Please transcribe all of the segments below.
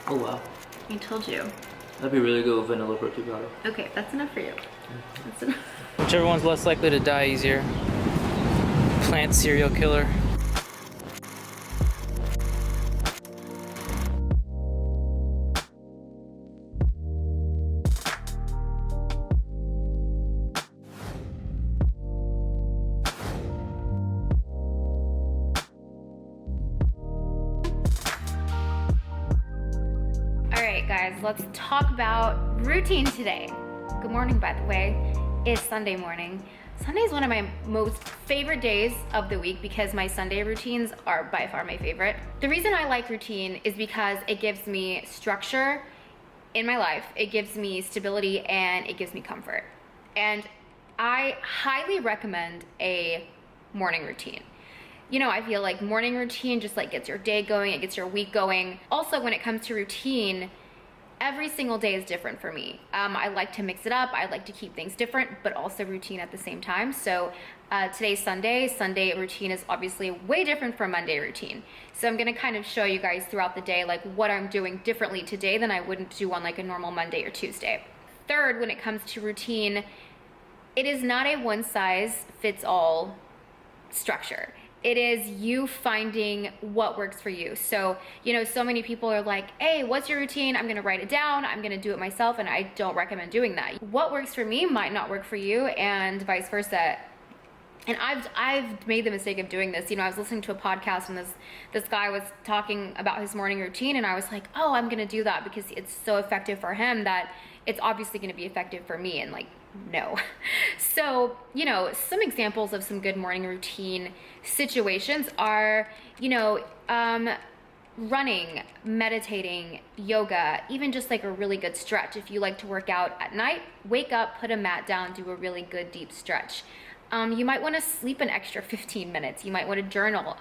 Oh wow. I told you. That'd be really good with vanilla protein powder. Okay, that's enough for you. That's enough. Whichever one's less likely to die easier. Plant serial killer. Alright guys, let's talk about routine today. Good morning, by the way. It's Sunday morning. Sunday is one of my most favorite days of the week because my Sunday routines are by far my favorite. The reason I like routine is because it gives me structure in my life, it gives me stability, and it gives me comfort. And I highly recommend a morning routine. You know, I feel like morning routine just like gets your day going, it gets your week going. Also, when it comes to routine, every single day is different for me. I like to mix it up. I like to keep things different, but also routine at the same time. So today's Sunday. Sunday routine is obviously way different from Monday routine. So I'm gonna kind of show you guys throughout the day like what I'm doing differently today than I wouldn't do on like a normal Monday or Tuesday. Third, when it comes to routine, it is not a one size fits all structure. It is you finding what works for you. So, you know, so many people are like, hey, what's your routine? I'm gonna write it down, I'm gonna do it myself, and I don't recommend doing that. What works for me might not work for you, and vice versa. And I've made the mistake of doing this. You know, I was listening to a podcast and this guy was talking about his morning routine, and I was like, oh, I'm gonna do that because it's so effective for him that it's obviously gonna be effective for me, and like, no. So, you know, some examples of some good morning routine situations are, you know, running, meditating, yoga, even just like a really good stretch. If you like to work out at night, wake up, put a mat down, do a really good deep stretch. You might want to sleep an extra 15 minutes. You might want to journal.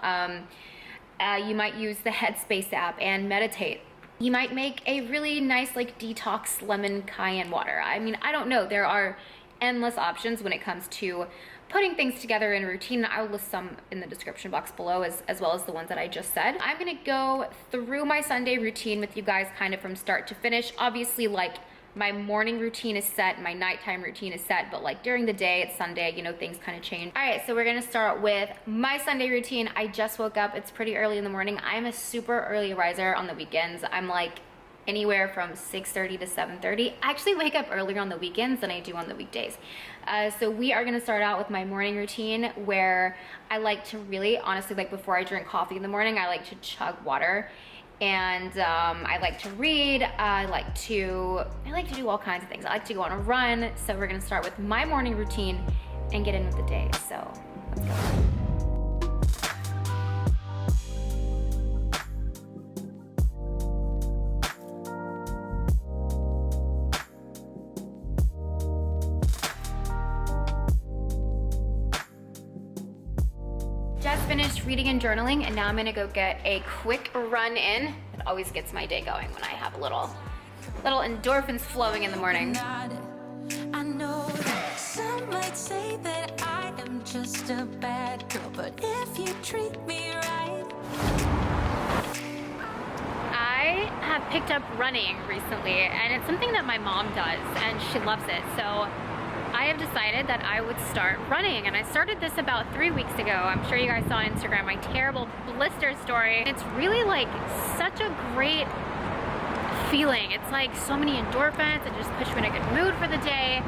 You might use the Headspace app and meditate. You might make a really nice like detox lemon cayenne water. I mean, I don't know. There are endless options when it comes to putting things together in a routine. I'll list some in the description box below as well as the ones that I just said. I'm gonna go through my Sunday routine with you guys kind of from start to finish. Obviously, like my morning routine is set, my nighttime routine is set, but like during the day, it's Sunday, you know, things kind of change. All right, so we're gonna start with my Sunday routine. I just woke up, it's pretty early in the morning. I'm a super early riser on the weekends. I'm like anywhere from 6:30 to 7:30. I actually wake up earlier on the weekends than I do on the weekdays. So we are gonna start out with my morning routine where I like to really, honestly, like before I drink coffee in the morning, I like to chug water. And I like to read, I like to do all kinds of things. I like to go on a run. So we're gonna start with my morning routine and get in with the day. So let's go. Just finished reading and journaling, and now I'm gonna go get a quick run in. It always gets my day going when I have a little endorphins flowing in the morning. I know that some might say that I am just a bad girl, but if you treat me right. I have picked up running recently, and it's something that my mom does, and she loves it. So I have decided that I would start running, and I started this about 3 weeks ago. I'm sure you guys saw on Instagram my terrible blister story. It's really like such a great feeling. It's like so many endorphins. It just puts you in a good mood for the day.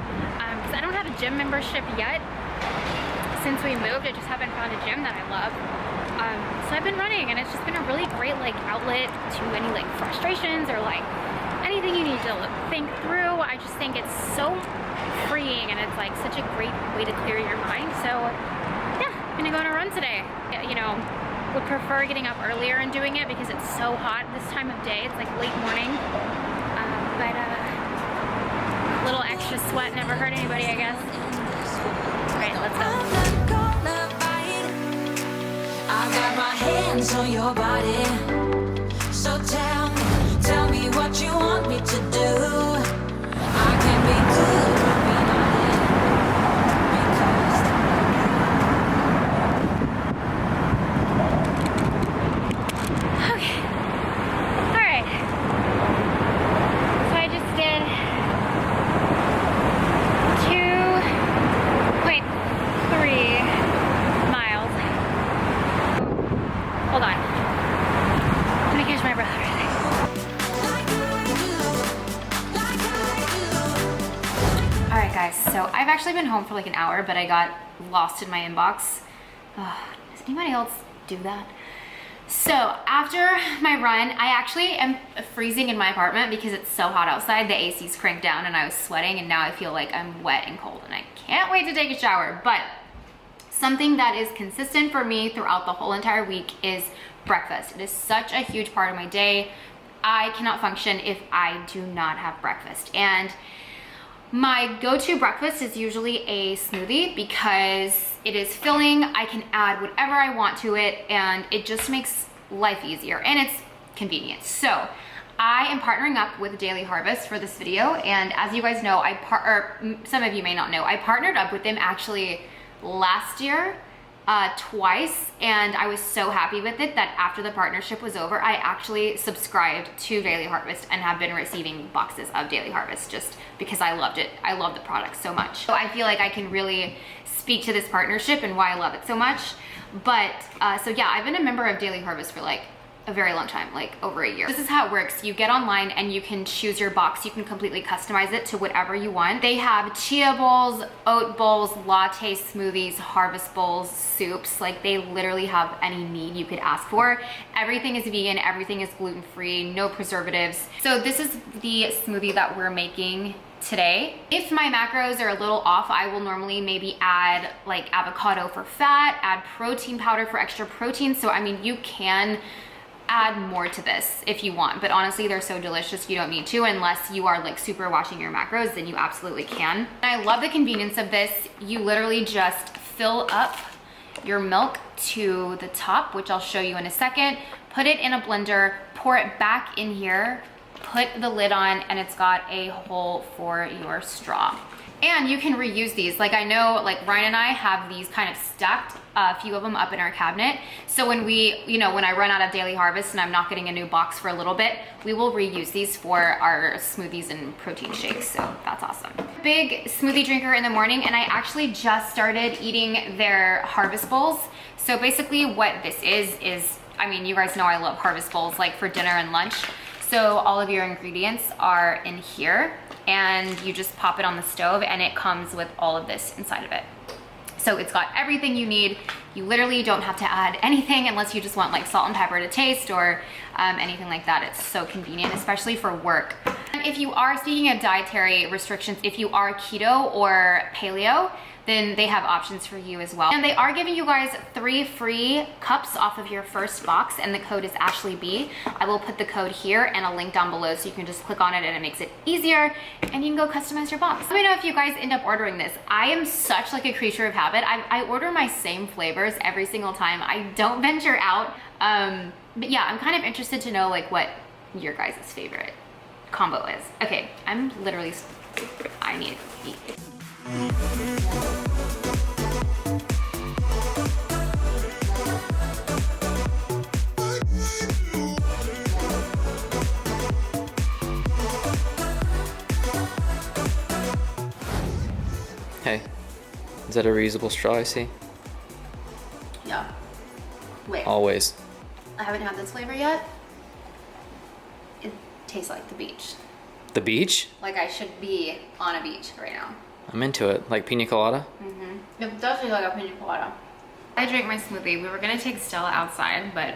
Because I don't have a gym membership yet. Since we moved, I just haven't found a gym that I love. So I've been running, and it's just been a really great like outlet to any like frustrations or like anything you need to think through. I just think it's so freeing, and it's like such a great way to clear your mind. So yeah, I'm gonna go on a run today. You know, would prefer getting up earlier and doing it because it's so hot this time of day. It's like late morning, but a little extra sweat never hurt anybody, I guess. All right, let's go. I got my hands on your body, so tell me what you want me to do. I can be good or be naughty, because actually been home for like an hour, but I got lost in my inbox. Does anybody else do that? So after my run, I actually am freezing in my apartment because it's so hot outside. The AC's cranked down and I was sweating, and now I feel like I'm wet and cold and I can't wait to take a shower. But something that is consistent for me throughout the whole entire week is breakfast. It is such a huge part of my day. I cannot function if I do not have breakfast. And my go-to breakfast is usually a smoothie because it is filling. I can add whatever I want to it, and it just makes life easier, and it's convenient. So I am partnering up with Daily Harvest for this video, and as you guys know, some of you may not know, I partnered up with them actually last year twice, and I was so happy with it that after the partnership was over, I actually subscribed to Daily Harvest and have been receiving boxes of Daily Harvest just because I loved it. I love the product so much. So I feel like I can really speak to this partnership and why I love it so much. But so yeah, I've been a member of Daily Harvest for like a very long time, like over a year. This is how it works. You get online and you can choose your box. You can completely customize it to whatever you want. They have chia bowls, oat bowls, latte smoothies, harvest bowls, soups. Like they literally have any need you could ask for. Everything is vegan, everything is gluten-free, no preservatives. So this is the smoothie that we're making today. If my macros are a little off, I will normally maybe add like avocado for fat, add protein powder for extra protein. So I mean, you can add more to this if you want, but honestly they're so delicious you don't need to unless you are like super watching your macros, then you absolutely can. And I love the convenience of this. You literally just fill up your milk to the top, which I'll show you in a second, put it in a blender, pour it back in here, put the lid on, and it's got a hole for your straw. And you can reuse these. Like I know like Ryan and I have these kind of stacked, a few of them up in our cabinet. So when when I run out of Daily Harvest and I'm not getting a new box for a little bit, we will reuse these for our smoothies and protein shakes. So that's awesome. Big smoothie drinker in the morning, and I actually just started eating their harvest bowls. So basically what this is, I mean, you guys know I love harvest bowls like for dinner and lunch. So all of your ingredients are in here, and you just pop it on the stove, and it comes with all of this inside of it. So it's got everything you need. You literally don't have to add anything unless you just want like salt and pepper to taste or anything like that. It's so convenient, especially for work. And if you are, speaking of dietary restrictions, if you are keto or paleo, then they have options for you as well. And they are giving you guys 3 free cups off of your first box, and the code is AshleyB. I will put the code here and a link down below so you can just click on it and it makes it easier, and you can go customize your box. Let me know if you guys end up ordering this. I am such like a creature of habit. I order my same flavors every single time. I don't venture out. But yeah, I'm kind of interested to know like what your guys' favorite combo is. Okay, I'm literally, I need to eat. Hey, is that a reusable straw I see? Yeah. Wait. Always. I haven't had this flavor yet. It tastes like the beach. The beach? Like I should be on a beach right now. I'm into it. Like pina colada? Mm-hmm. It does taste like a pina colada. I drank my smoothie. We were gonna take Stella outside, but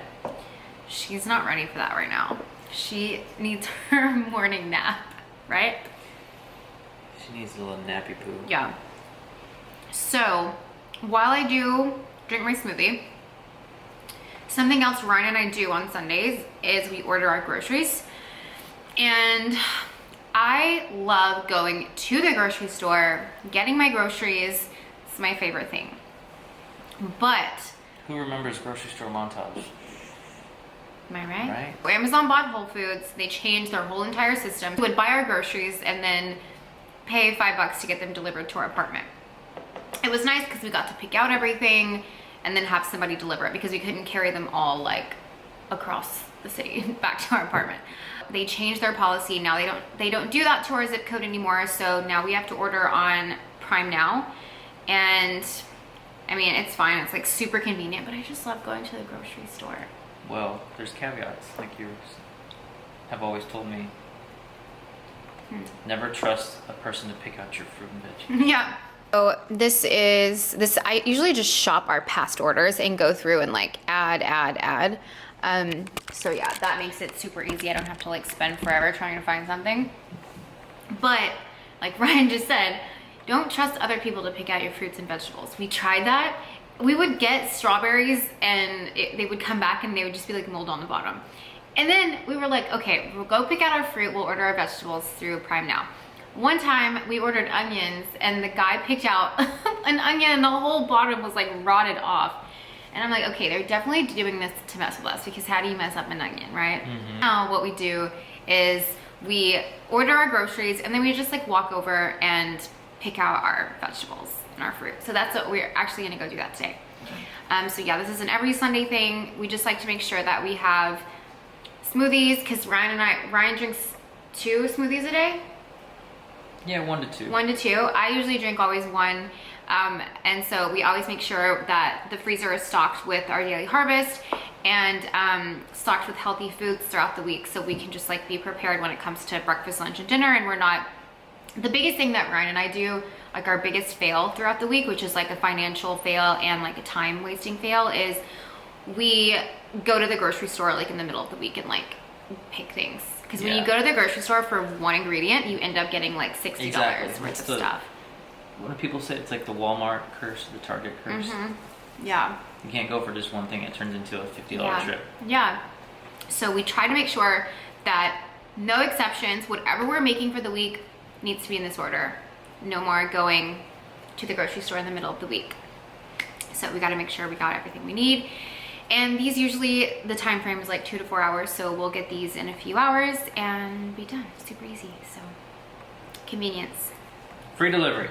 she's not ready for that right now. She needs her morning nap, right? She needs a little nappy poo. Yeah. So while I do drink my smoothie, something else Ryan and I do on Sundays is we order our groceries. And I love going to the grocery store, getting my groceries. It's my favorite thing. But Who remembers grocery store montage? am I right? Right. Well, Amazon bought Whole Foods. They changed their whole entire system. We would buy our groceries and then pay $5 to get them delivered to our apartment. It was nice because we got to pick out everything and then have somebody deliver it because we couldn't carry them all like across the city back to our apartment. They changed their policy. Now they don't do that to our zip code anymore. So now we have to order on Prime Now. And I mean, it's fine. It's like super convenient, but I just love going to the grocery store. Well, there's caveats, like you have always told me. Never trust a person to pick out your fruit and veg. Yeah, So I usually just shop our past orders and go through and like add. So yeah, that makes it super easy. I don't have to like spend forever trying to find something. But like Ryan just said, don't trust other people to pick out your fruits and vegetables. We tried that. We would get strawberries and they would come back and they would just be like mold on the bottom. And then we were like, okay, we'll go pick out our fruit. We'll order our vegetables through Prime Now. One time we ordered onions and the guy picked out an onion and the whole bottom was like rotted off. And I'm like, okay, they're definitely doing this to mess with us, because how do you mess up an onion, right? Mm-hmm. Now what we do is we order our groceries and then we just like walk over and pick out our vegetables and our fruit. So that's what we're actually gonna go do that today. So yeah, this is an every Sunday thing. We just like to make sure that we have smoothies, because Ryan drinks 2 smoothies a day. Yeah, 1 to 2. 1 to 2. I usually drink always 1. And so we always make sure that the freezer is stocked with our daily harvest and stocked with healthy foods throughout the week, so we can just like be prepared when it comes to breakfast, lunch, and dinner. And we're not, the biggest thing that Ryan and I do, like our biggest fail throughout the week, which is like a financial fail and like a time wasting fail, is we go to the grocery store like in the middle of the week and like pick things. Because when you go to the grocery store for one ingredient, you end up getting like $60 worth of stuff. What do people say? It's like the Walmart curse, the Target curse. Mm-hmm. Yeah. You can't go for just one thing. It turns into a $50 trip. Yeah. So we try to make sure that no exceptions, whatever we're making for the week needs to be in this order. No more going to the grocery store in the middle of the week. So we got to make sure we got everything we need. And these usually, the time frame is like 2 to 4 hours, so we'll get these in a few hours and be done. Super easy, so convenience. Free delivery.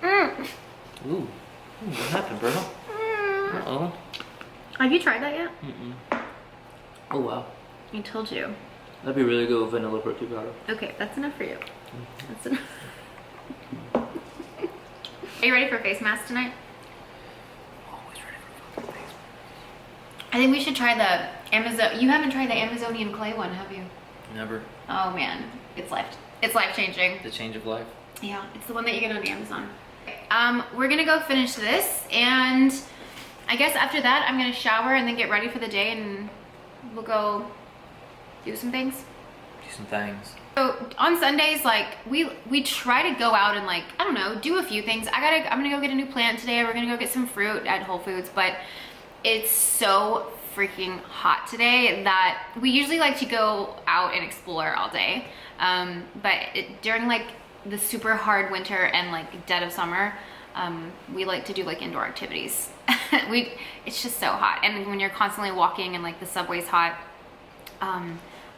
Mm. Ooh, what happened, bro? Uh-oh. Have you tried that yet? Mm-mm. Oh wow. I told you. That'd be really good with vanilla protein powder. Okay, that's enough for you. That's enough. Are you ready for face mask tonight? I think we should try the Amazon. You haven't tried the Amazonian clay one, have you? Never. Oh man, it's life changing. The change of life. Yeah, it's the one that you get on Amazon. We're gonna go finish this, and I guess after that I'm gonna shower and then get ready for the day, and we'll go do some things. Do some things. So on Sundays, like we try to go out and like, I don't know, do a few things. I'm gonna go get a new plant today. We're gonna go get some fruit at Whole Foods, but it's so freaking hot today that we usually like to go out and explore all day. But during like the super hard winter and like dead of summer, we like to do like indoor activities. It's just so hot. And when you're constantly walking and like the subway's hot,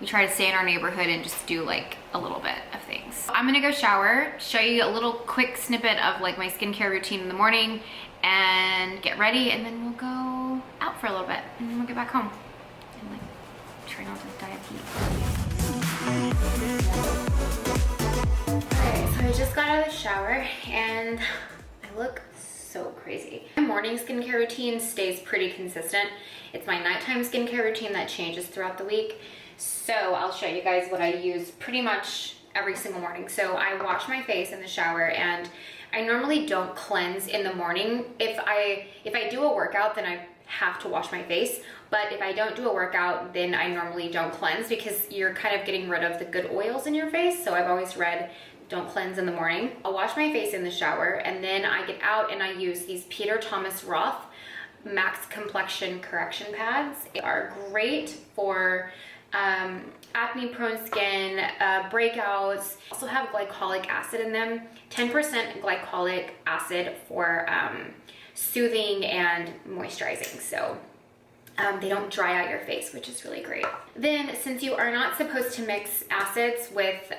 we try to stay in our neighborhood and just do like a little bit of things. I'm gonna go shower, show you a little quick snippet of like my skincare routine in the morning, and get ready, and then we'll go out for a little bit, and then we'll get back home and like try not to die of heat. Okay, so I just got out of the shower and I look so crazy. My morning skincare routine stays pretty consistent. It's my nighttime skincare routine that changes throughout the week. So I'll show you guys what I use pretty much every single morning. So I wash my face in the shower, and I normally don't cleanse in the morning. If I do a workout, then I have to wash my face. But if I don't do a workout, then I normally don't cleanse, because you're kind of getting rid of the good oils in your face. So I've always read, don't cleanse in the morning. I'll wash my face in the shower, and then I get out and I use these Peter Thomas Roth Max Complexion Correction Pads. They are great for acne prone skin, breakouts. Also have glycolic acid in them, 10% glycolic acid for soothing and moisturizing. So they don't dry out your face, which is really great. Then, since you are not supposed to mix acids with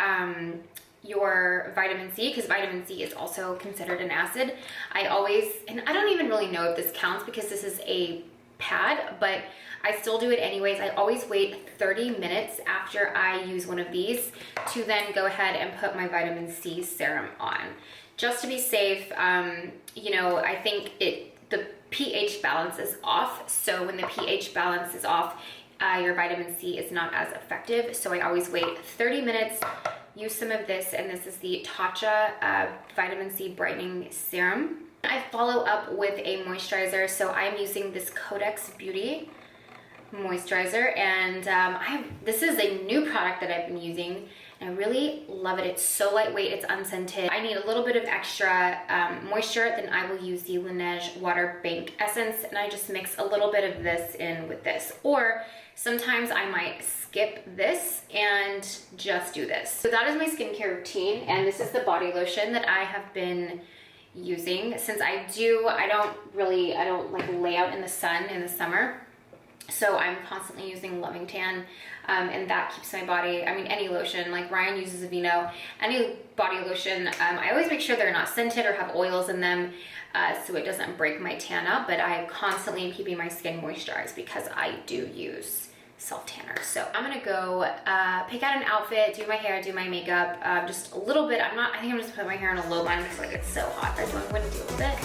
your vitamin C, because vitamin C is also considered an acid, I always, and I don't even really know if this counts because this is a pad, but I still do it anyways. I always wait 30 minutes after I use one of these to then go ahead and put my vitamin C serum on, just to be safe. You know, I think the pH balance is off. So when the pH balance is off, your vitamin C is not as effective. So I always wait 30 minutes use some of this, and this is the Tatcha Vitamin C Brightening Serum. I follow up with a moisturizer, so I'm using this Codex Beauty moisturizer, and this is a new product that I've been using, and I really love it. It's so lightweight, it's unscented. I need a little bit of extra moisture, then I will use the Laneige Water Bank Essence, and I just mix a little bit of this in with this. Or sometimes I might skip this and just do this. So that is my skincare routine, and this is the body lotion that I have been using. Since I don't like lay out in the sun in the summer, so I'm constantly using Loving Tan, and that keeps my body, I mean, any lotion, like Ryan uses Aveeno, any body lotion, I always make sure they're not scented or have oils in them, so it doesn't break my tan up, but I constantly am keeping my skin moisturized because I do use self-tanner. So I'm gonna go pick out an outfit, do my hair, do my makeup, just a little bit. I think I'm just putting my hair in a low bun because like it's so hot. I don't want to deal with it.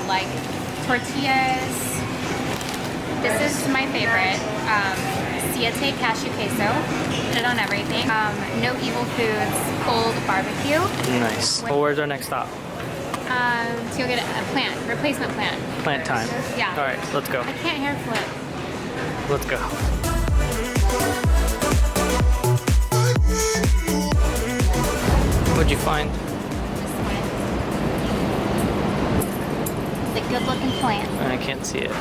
Like tortillas. This is my favorite. Siete cashew queso. Put it on everything. No Evil Foods pulled barbecue. Nice. Well, where's our next stop? To go get a replacement plant. Plant time. Yeah. All right, let's go. I can't hair flip. Let's go. What'd you find? It's a good looking plant. I can't see it.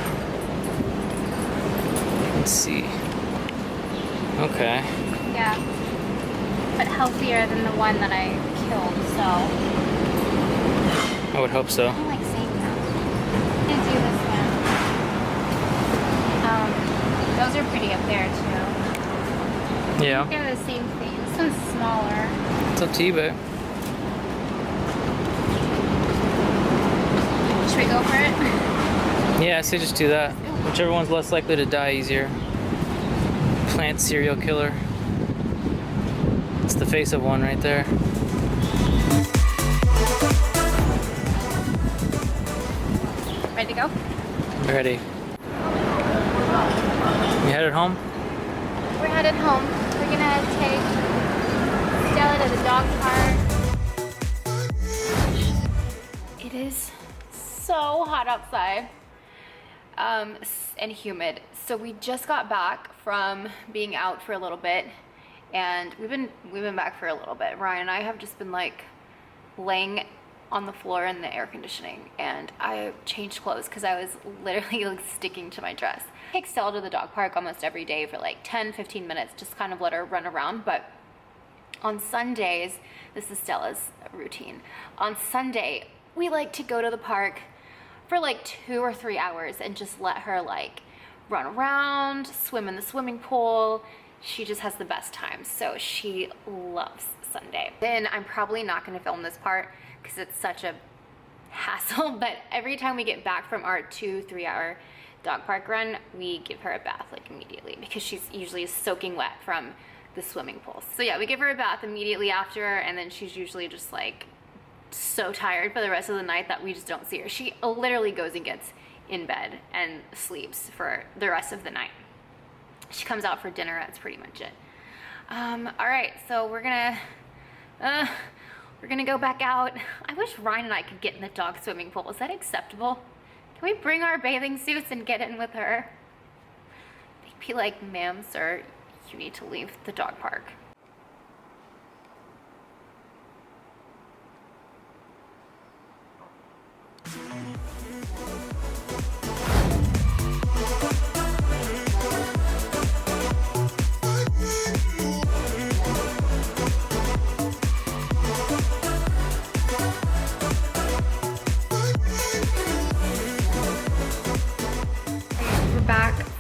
Let's see. Okay. Yeah. But healthier than the one that I killed, so. I would hope so. I don't like saying that. I'm gonna do this one. Those are pretty up there too. Yeah. They're the same thing. This one's smaller. It's up to you, babe. Should we go for it? Yeah, I say just do that. Whichever one's less likely to die easier. Plant serial killer. It's the face of one right there. Ready to go? Ready. You headed home? We're headed home. We're gonna take Stella to the dog park. It is so hot outside and humid. So we just got back from being out for a little bit, and we've been back for a little bit. Ryan and I have just been like laying on the floor in the air conditioning, and I changed clothes because I was literally like sticking to my dress. I take Stella to the dog park almost every day for like 10-15 minutes, just kind of let her run around. But on Sundays, this is Stella's routine. On Sunday, we like to go to the park for like 2 or 3 hours and just let her like run around, swim in the swimming pool. She just has the best time. So she loves Sunday. Then I'm probably not gonna film this part because it's such a hassle, but every time we get back from our 2-3 hour dog park run, we give her a bath like immediately because she's usually soaking wet from the swimming pool. So yeah, we give her a bath immediately after, and then she's usually just like so tired for the rest of the night that we just don't see her. She literally goes and gets in bed and sleeps for the rest of the night. She comes out for dinner, that's pretty much it. All right, so we're gonna go back out. I wish Ryan and I could get in the dog swimming pool. Is that acceptable? Can we bring our bathing suits and get in with her? They'd be like, ma'am, sir, you need to leave the dog park.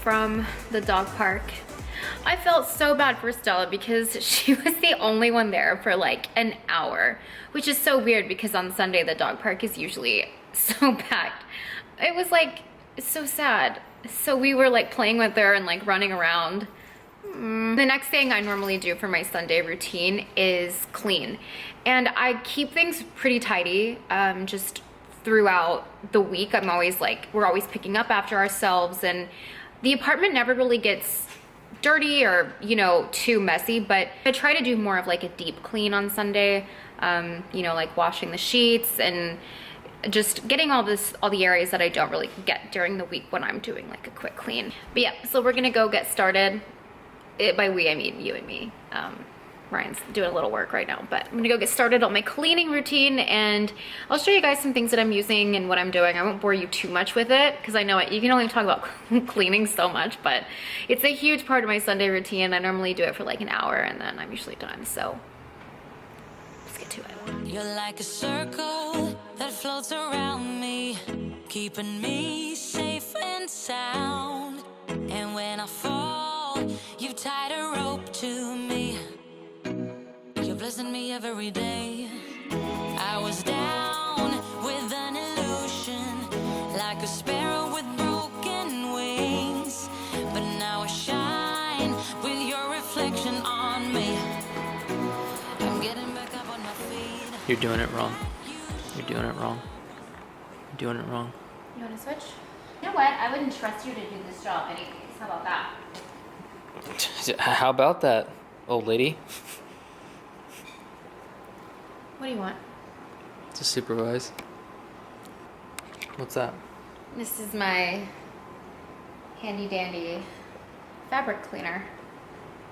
from the dog park. I felt so bad for Stella because she was the only one there for like an hour, which is so weird because on Sunday the dog park is usually so packed. It was like so sad. So we were like playing with her and like running around. The next thing I normally do for my Sunday routine is clean. And I keep things pretty tidy just throughout the week. I'm always like, we're always picking up after ourselves, and the apartment never really gets dirty or, you know, too messy, but I try to do more of like a deep clean on Sunday, you know, like washing the sheets and just getting all the areas that I don't really get during the week when I'm doing like a quick clean. But yeah, so we're gonna go get started. By we, I mean you and me. Ryan's doing a little work right now, but I'm gonna go get started on my cleaning routine, and I'll show you guys some things that I'm using and what I'm doing. I won't bore you too much with it because I know you can only talk about cleaning so much, but it's a huge part of my Sunday routine. I normally do it for like an hour and then I'm usually done, so let's get to it. You're like a circle that floats around me, keeping me safe and sound. And when I fall, you've tied a rope to me. You're blessing me every day. I was down with an illusion, like a sparrow with broken wings. But now I shine with your reflection on me. I'm getting back up on my feet. You're doing it wrong. You're doing it wrong. You're doing it wrong. You wanna switch? You know what? I wouldn't trust you to do this job anyways. How about that? How about that, old lady? What do you want? To supervise. What's that? This is my handy dandy fabric cleaner.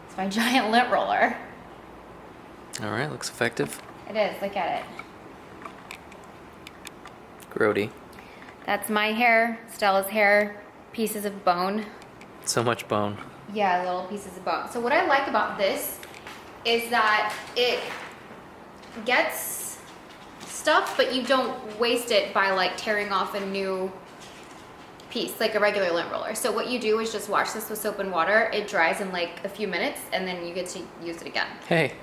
It's my giant lint roller. All right, looks effective. It is, look at it. Grody. That's my hair, Stella's hair, pieces of bone. So much bone. Yeah, little pieces of bone. So what I like about this is that it gets stuff, but you don't waste it by like tearing off a new piece, like a regular lint roller. So what you do is just wash this with soap and water. It dries in like a few minutes and then you get to use it again. Hey,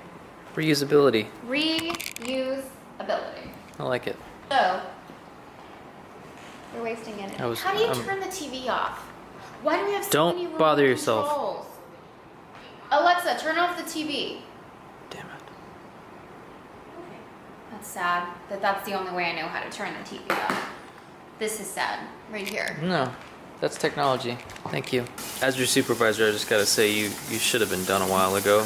reusability. Reusability. I like it. So, you're wasting it. I was- How do you turn the TV off? Why do we have so Don't many remote bother yourself. controls? Alexa, turn off the TV. Damn it. That's sad that that's the only way I know how to turn the TV off. This is sad, right here. No, that's technology. Thank you. As your supervisor, I just gotta say you should have been done a while ago.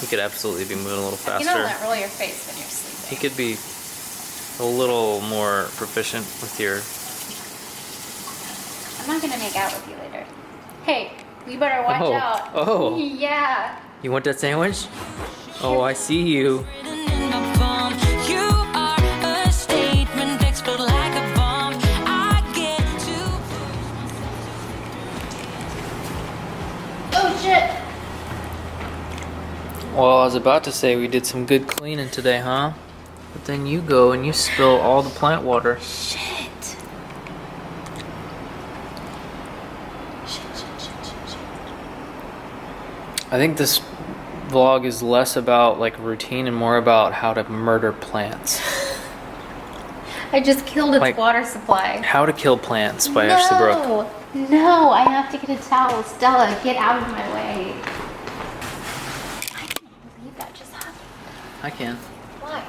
You could absolutely be moving a little faster. You don't let roll your face when you're sleeping. He could be a little more proficient with your... I'm not gonna make out with you later. Hey, you better watch Oh. out. Oh. Yeah. You want that sandwich? Oh, I see you. Written in my palm, you are a statement, explode like a bomb. I get to Oh shit. Well, I was about to say we did some good cleaning today, huh? But then you go and you spill all the plant water. Shit. I think this vlog is less about like routine and more about how to murder plants. I just killed its Like- water supply. How to Kill Plants by Ashley Brooke. No, I have to get a towel. Stella, get out of my way. I can't believe that just happened. I can. Why?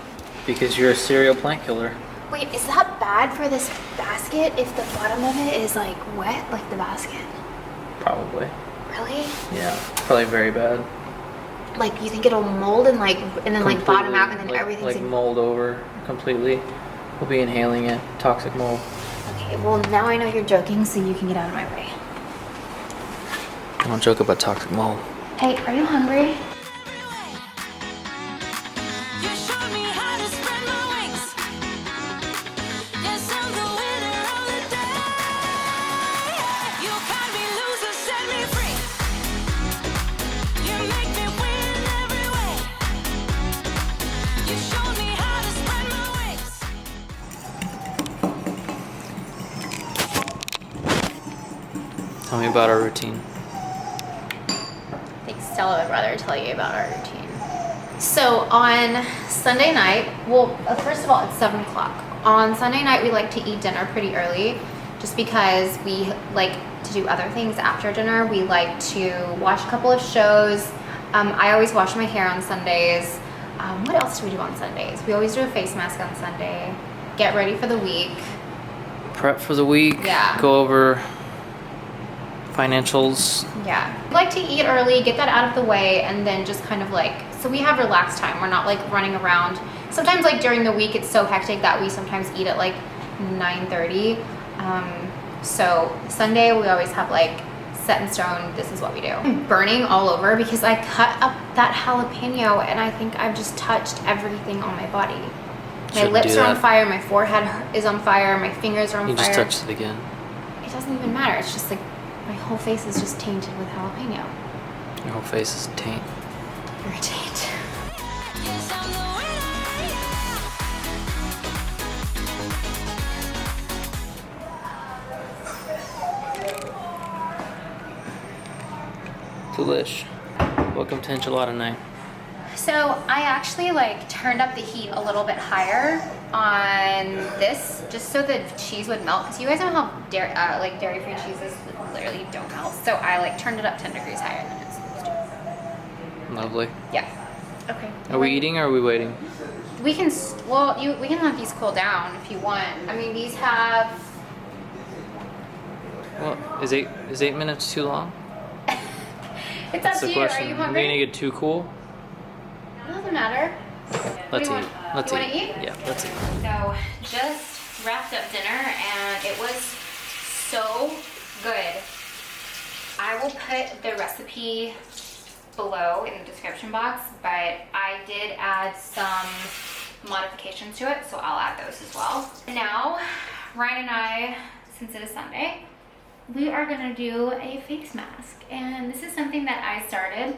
Because you're a serial plant killer. Wait, is that bad for this basket if the bottom of it is like wet, like the basket? Probably. Really? Yeah. Probably very bad. Like you think it'll mold and then like bottom out and then like, everything's like mold over completely. We'll be inhaling it. Toxic mold. Okay, well now I know you're joking, so you can get out of my way. I don't joke about toxic mold. Hey, are you hungry? You showed me how to spread my wings. Yes, I'm the winner of the day. You cut me loose and set me free. You make me win every way. You showed me how to spread my wings. Tell me about our routine. I think Stella would rather tell you about our routine. So on Sunday night, well, first of all, it's 7 o'clock. On Sunday night, we like to eat dinner pretty early just because we like to do other things after dinner. We like to watch a couple of shows. I always wash my hair on Sundays. What else do we do on Sundays? We always do a face mask on Sunday. Get ready for the week. Prep for the week. Yeah. Go over financials. Yeah. We like to eat early, get that out of the way, and then just kind of like, so we have relaxed time. We're not like running around. Sometimes like during the week, it's so hectic that we sometimes eat at like 9:30. So Sunday, we always have like set in stone, this is what we do. I'm burning all over because I cut up that jalapeno and I think I've just touched everything on my body. My Shouldn't lips do are on that. fire, my forehead is on fire, my fingers are on You fire. just touched it again. It doesn't even matter. It's just like my whole face is just tainted with jalapeno. Your whole face is taint. You're a taint. Yes, I'm the winner, yeah. Delish. Welcome to enchilada night. So I actually like turned up the heat a little bit higher on this just so the cheese would melt because you guys know how dairy-free cheeses literally don't melt. So I like turned it up 10 degrees higher than it's supposed to. Lovely. Yeah. Okay. Are we eating or are we waiting? We can we can let these cool down if you want. I mean, these have. Well, is 8 minutes too long? It's That's up to the you. Are question. you Are we hungry? gonna get too cool? It doesn't matter. Let's do you eat. want? Let's You eat. wanna eat? Yeah, let's eat. So just wrapped up dinner and it was so good. I will put the recipe below in the description box, but I did add some modifications to it, so I'll add those as well. Now, Ryan and I, since it is Sunday, we are gonna do a face mask. And this is something that I started,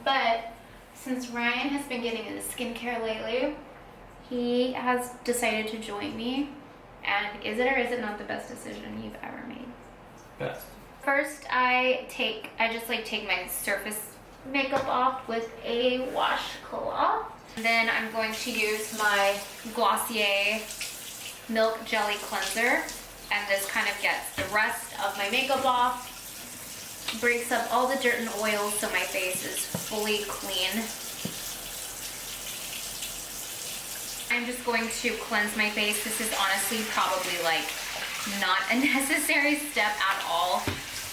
but since Ryan has been getting into skincare lately, he has decided to join me. And is it or is it not the best decision you've ever made? Best. First, I just take my surface makeup off with a washcloth. Then I'm going to use my Glossier Milk Jelly Cleanser. And this kind of gets the rest of my makeup off, breaks up all the dirt and oil so my face is fully clean. I'm just going to cleanse my face. This is honestly probably like not a necessary step at all.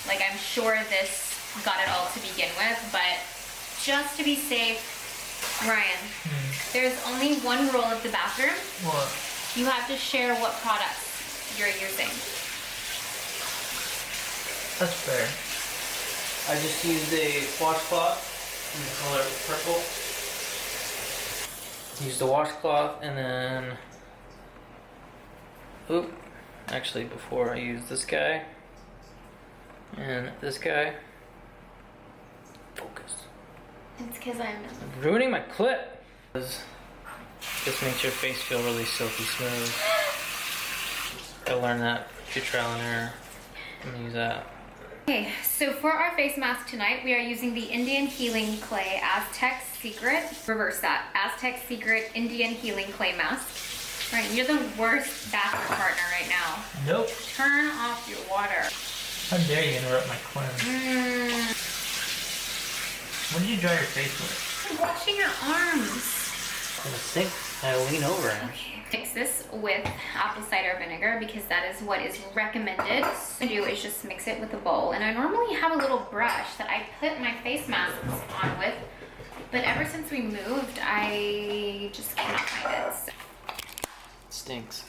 Like I'm sure this got it all to begin with, but just to be safe, Ryan, there's only one rule of the bathroom. What? You have to share what products you're using. That's fair. I just used a washcloth in the color purple. Used the washcloth and then, actually before I used this guy and this guy. Focus. It's because I'm Ruining my clip. This makes your face feel really silky smooth. I learned that through trial and error. I'm gonna use that. Okay, so for our face mask tonight, we are using the Indian Healing Clay Aztec Secret. Reverse that. Aztec Secret Indian Healing Clay Mask. Right, you're the worst bathroom partner right now. Nope. Turn off your water. How dare you interrupt my cleanse? What did you dry your face with? I'm washing your arms. In the sink. I lean over it. Okay. Mix this with apple cider vinegar because that is what is recommended. What I do is just mix it with a bowl, and I normally have a little brush that I put my face masks on with, but ever since we moved, I just cannot find it. So. It stinks.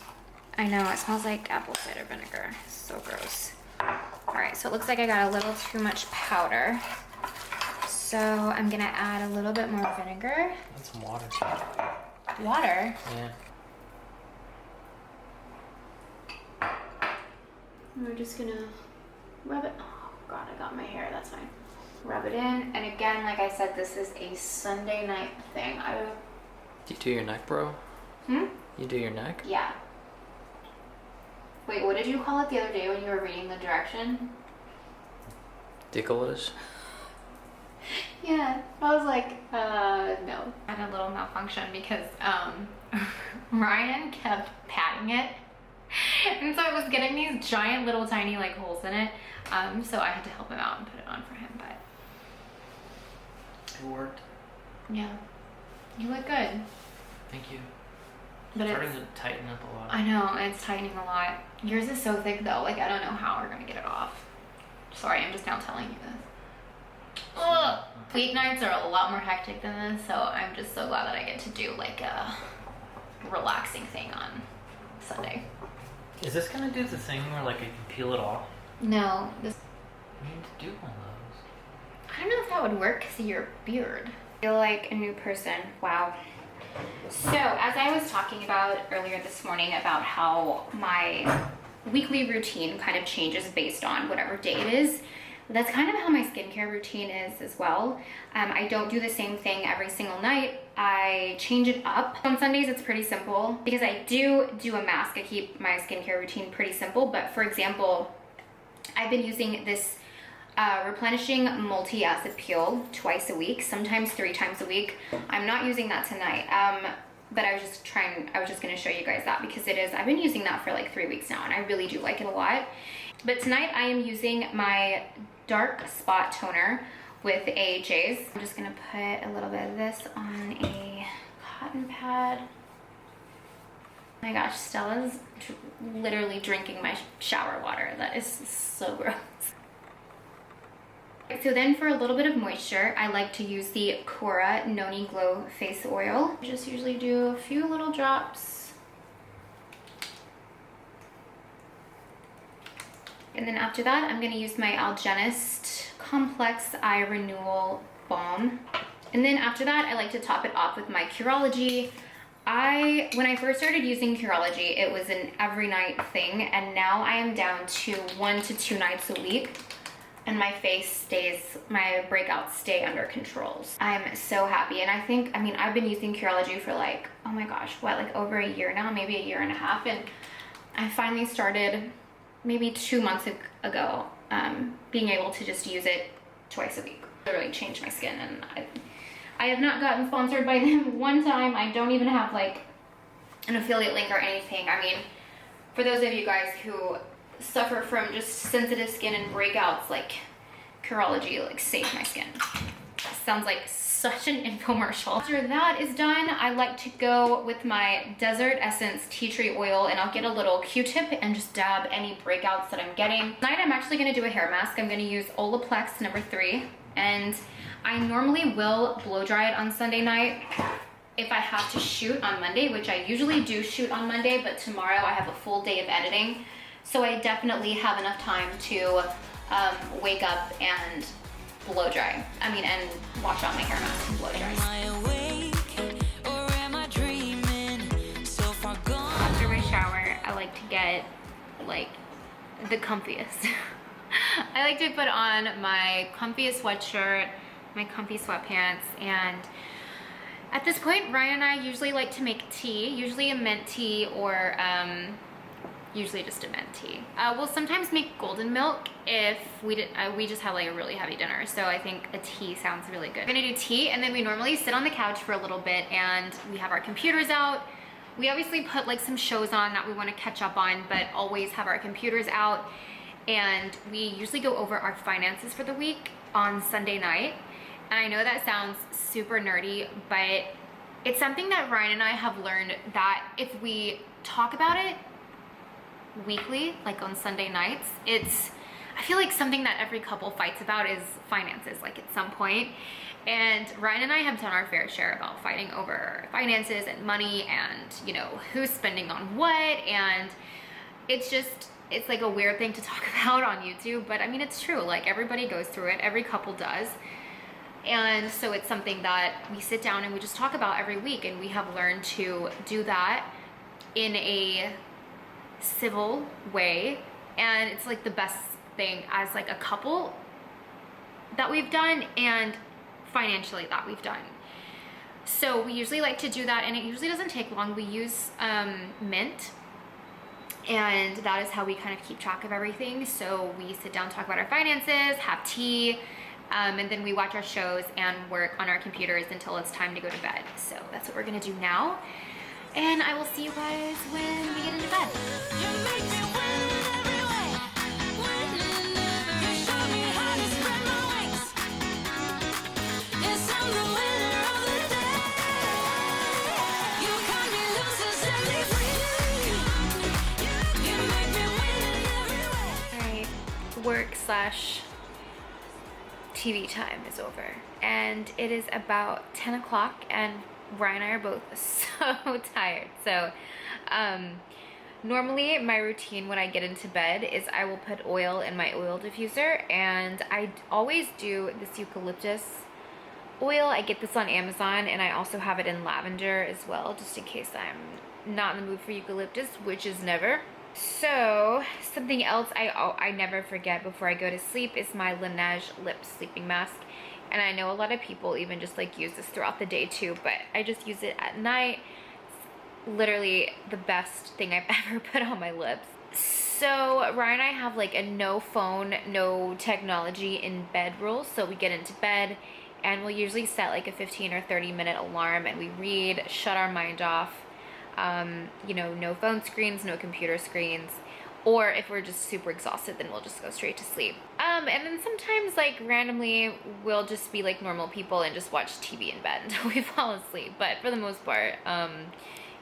I know, it smells like apple cider vinegar. It's so gross. All right, so it looks like I got a little too much powder. So I'm gonna add a little bit more vinegar. That's some water. Water? Yeah. We're just gonna rub it. Oh God, I got my hair. That's fine. Rub it in. And again, like I said, this is a Sunday night thing. You do your neck, bro? Hmm? You do your neck? Yeah. Wait, what did you call it the other day when you were reading the direction? Ticklish? Yeah, I was like, no. I had a little malfunction because Ryan kept patting it. And so it was getting these giant little tiny like holes in it. So I had to help him out and put it on for him, but It worked. yeah, you look good. Thank you. But It's starting to tighten up a lot. I know, it's tightening a lot. Yours is so thick though, like I don't know how we're gonna get it off. Sorry, I'm just now telling you this. Ugh. Weeknights are a lot more hectic than this, so I'm just so glad that I get to do like a relaxing thing on Sunday. Is this gonna do the thing where like I can peel it off? No, this, I need to do one of those. I don't know if that would work because of your beard. I feel like a new person, wow. So as I was talking about earlier this morning about how my weekly routine kind of changes based on whatever day it is, that's kind of how my skincare routine is as well. I don't do the same thing every single night. I change it up. On Sundays, it's pretty simple because I do a mask. I keep my skincare routine pretty simple, but for example, I've been using this replenishing multi-acid peel twice a week, sometimes 3 times a week. I'm not using that tonight, but I was just gonna show you guys that because I've been using that for like 3 weeks now and I really do like it a lot. But tonight I am using my dark spot toner with AHA's. I'm just gonna put a little bit of this on a cotton pad. Oh my gosh, Stella's literally drinking my shower water. That is so gross. So then for a little bit of moisture, I like to use the Cora Noni Glow Face Oil. I just usually do a few little drops. And then after that, I'm gonna use my Algenist Complex Eye Renewal Balm. And then after that, I like to top it off with my Curology. When I first started using Curology, it was an every night thing, and now I am down to 1 to 2 nights a week. And my breakouts stay under controls. I'm so happy. And I've been using Curology for like, oh my gosh, what, like over a year now, maybe a year and a half. And I finally started maybe 2 months ago, being able to just use it twice a week. It really changed my skin, and I have not gotten sponsored by them one time. I don't even have like an affiliate link or anything. I mean, for those of you guys who suffer from just sensitive skin and breakouts, like Curology like saved my skin. Sounds like such an infomercial. After that is done, I like to go with my Desert Essence Tea Tree Oil, and I'll get a little Q-tip and just dab any breakouts that I'm getting. Tonight I'm actually gonna do a hair mask. I'm gonna use Olaplex number 3, and I normally will blow dry it on Sunday night if I have to shoot on Monday, which I usually do shoot on Monday, but tomorrow I have a full day of editing. So I definitely have enough time to wake up and blow dry. And wash out my hair mask and blow dry. Am I awake or am I dreaming? So far gone. After my shower, I like to get like the comfiest. I like to put on my comfiest sweatshirt, my comfy sweatpants, and at this point, Ryan and I usually like to make tea, usually a mint tea or usually just a mint tea. We'll sometimes make golden milk if we just have like a really heavy dinner. So I think a tea sounds really good. We're gonna do tea, and then we normally sit on the couch for a little bit and we have our computers out. We obviously put like some shows on that we wanna catch up on, but always have our computers out. And we usually go over our finances for the week on Sunday night. And I know that sounds super nerdy, but it's something that Ryan and I have learned that if we talk about it weekly, like on Sunday nights, I feel like something that every couple fights about is finances, like at some point. And Ryan and I have done our fair share about fighting over finances and money and, who's spending on what. And it's like a weird thing to talk about on YouTube, but it's true. Like everybody goes through it, every couple does. And so it's something that we sit down and we just talk about every week, and we have learned to do that in a civil way. And it's like the best thing as like a couple that we've done and financially that we've done. So we usually like to do that, and it usually doesn't take long. We use mint. And that is how we kind of keep track of everything. So we sit down, talk about our finances, have tea, and then we watch our shows and work on our computers until it's time to go to bed. So that's what we're gonna do now. And I will see you guys when we get into bed. You make me win every way. You show me how to spread my wings. Yes, I'm the winner of the day. You cut me loose and set me free. You make me win every way. Alright, work slash TV time is over. And it is about 10 o'clock and Ryan and I are both so tired. So normally my routine when I get into bed is I will put oil in my oil diffuser, and I always do this eucalyptus oil. I get this on Amazon, and I also have it in lavender as well, just in case I'm not in the mood for eucalyptus, which is never. So something else I never forget before I go to sleep is my Laneige lip sleeping mask. And I know a lot of people even just like use this throughout the day too, but I just use it at night. It's literally the best thing I've ever put on my lips. So Ryan and I have like a no phone, no technology in bed rule. So we get into bed and we'll usually set like a 15 or 30-minute alarm, and we read, shut our mind off. You know, no phone screens, no computer screens. Or if we're just super exhausted, then we'll just go straight to sleep. And then sometimes like randomly we'll just be like normal people and just watch TV in bed until we fall asleep. But for the most part,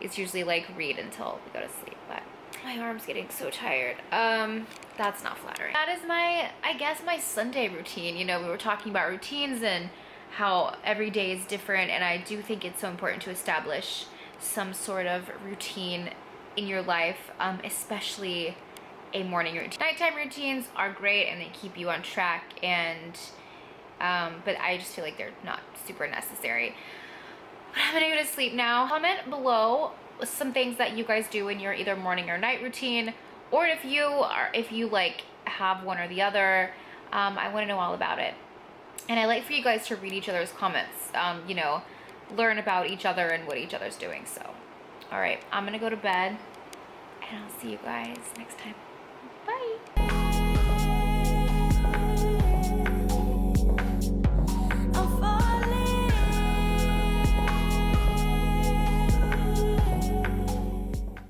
it's usually like read until we go to sleep. But my arm's getting so tired. That's not flattering. That is my, I guess, my Sunday routine. You know, we were talking about routines and how every day is different. And I do think it's so important to establish some sort of routine in your life, especially a morning routine. Nighttime routines are great and they keep you on track, and but I just feel like they're not super necessary. But I'm gonna go to sleep now. Comment below some things that you guys do in your either morning or night routine, or if you like have one or the other. I want to know all about it, and I like for you guys to read each other's comments. You know, learn about each other and what each other's doing. So all right, I'm gonna go to bed and I'll see you guys next time. Bye.